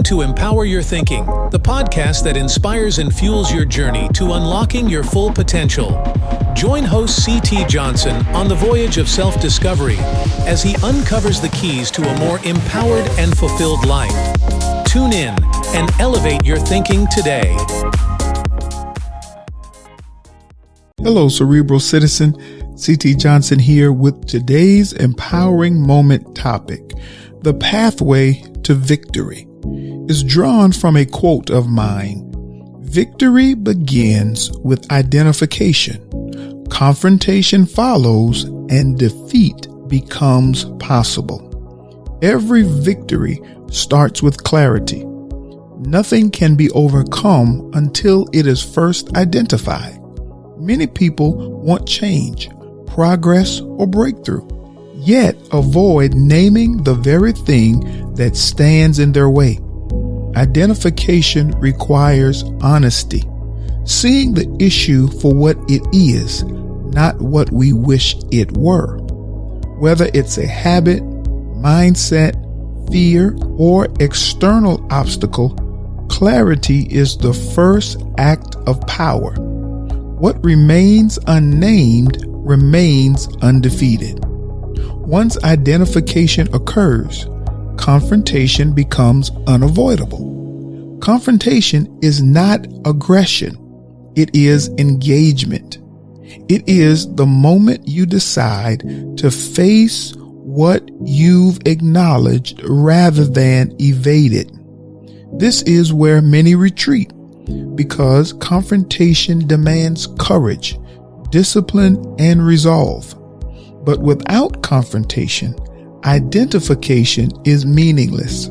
to Empower Your Thinking, the podcast that inspires and fuels your journey to unlocking your full potential. Join host C.T. Johnson on the voyage of self-discovery as he uncovers the keys to a more empowered and fulfilled life. Tune in and elevate your thinking today. Hello, Cerebral Citizen. C.T. Johnson here with today's empowering moment topic. The pathway to victory is drawn from a quote of mine. Victory begins with identification. Confrontation follows and defeat becomes possible. Every victory starts with clarity. Nothing can be overcome until it is first identified. Many people want change, progress, or breakthrough, yet avoid naming the very thing that stands in their way. Identification requires honesty, seeing the issue for what it is, not what we wish it were. Whether it's a habit, mindset, fear, or external obstacle, clarity is the first act of power. What remains unnamed remains undefeated. Once identification occurs, confrontation becomes unavoidable. Confrontation is not aggression. It is engagement. It is the moment you decide to face what you've acknowledged rather than evade it. This is where many retreat because confrontation demands courage, discipline, and resolve. But without confrontation, identification is meaningless.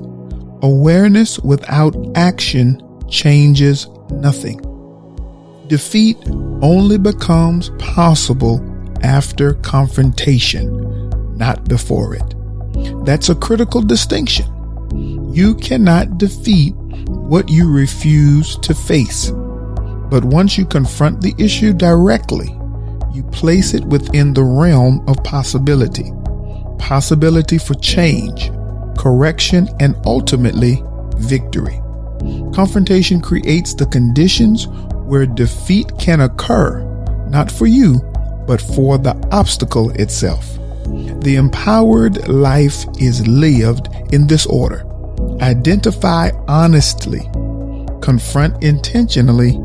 Awareness without action changes nothing. Defeat only becomes possible after confrontation, not before it. That's a critical distinction. You cannot defeat what you refuse to face. But once you confront the issue directly, you place it within the realm of possibility. Possibility for change, correction, and ultimately victory. Confrontation creates the conditions where defeat can occur, not for you, but for the obstacle itself. The empowered life is lived in this order. Identify honestly, confront intentionally,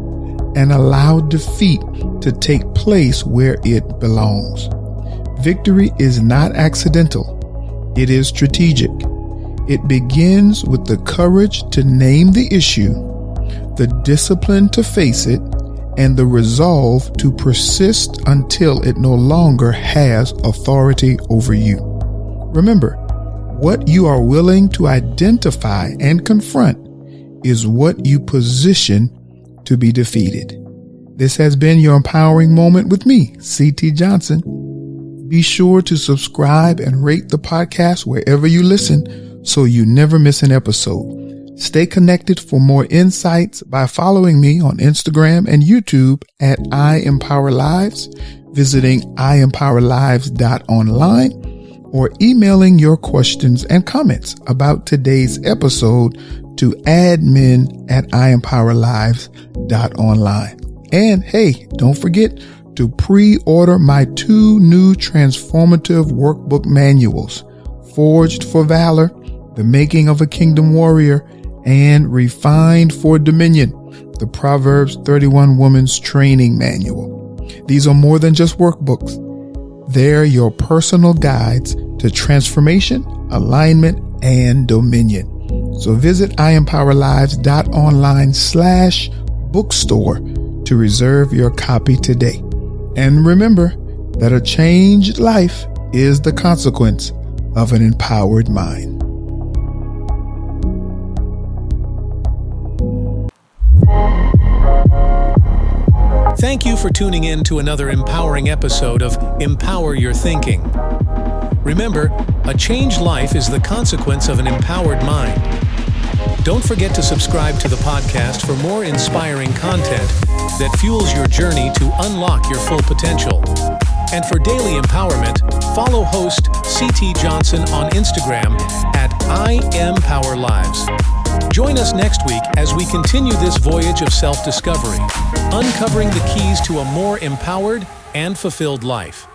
and allow defeat to take place where it belongs. Victory is not accidental. It is strategic. It begins with the courage to name the issue, the discipline to face it, and the resolve to persist until it no longer has authority over you. Remember, what you are willing to identify and confront is what you position to be defeated. This has been your empowering moment with me, C.T. Johnson. Be sure to subscribe and rate the podcast wherever you listen so you never miss an episode. Stay connected for more insights by following me on Instagram and YouTube at I Empower Lives, visiting IEmpowerLives.online, or emailing your questions and comments about today's episode to admin@IEmpowerLives.online. And hey, don't forget to pre-order my 2 new transformative workbook manuals, Forged for Valor, The Making of a Kingdom Warrior, and Refined for Dominion, the Proverbs 31 Woman's Training Manual. These are more than just workbooks. They're your personal guides to transformation, alignment, and dominion. So visit IEmpowerLives.online/bookstore to reserve your copy today. And remember that a changed life is the consequence of an empowered mind. Thank you for tuning in to another empowering episode of Empower Your Thinking. Remember, a changed life is the consequence of an empowered mind. Don't forget to subscribe to the podcast for more inspiring content that fuels your journey to unlock your full potential. And for daily empowerment, follow host C.T. Johnson on Instagram at IEmpowerLives. Join us next week as we continue this voyage of self-discovery, uncovering the keys to a more empowered and fulfilled life.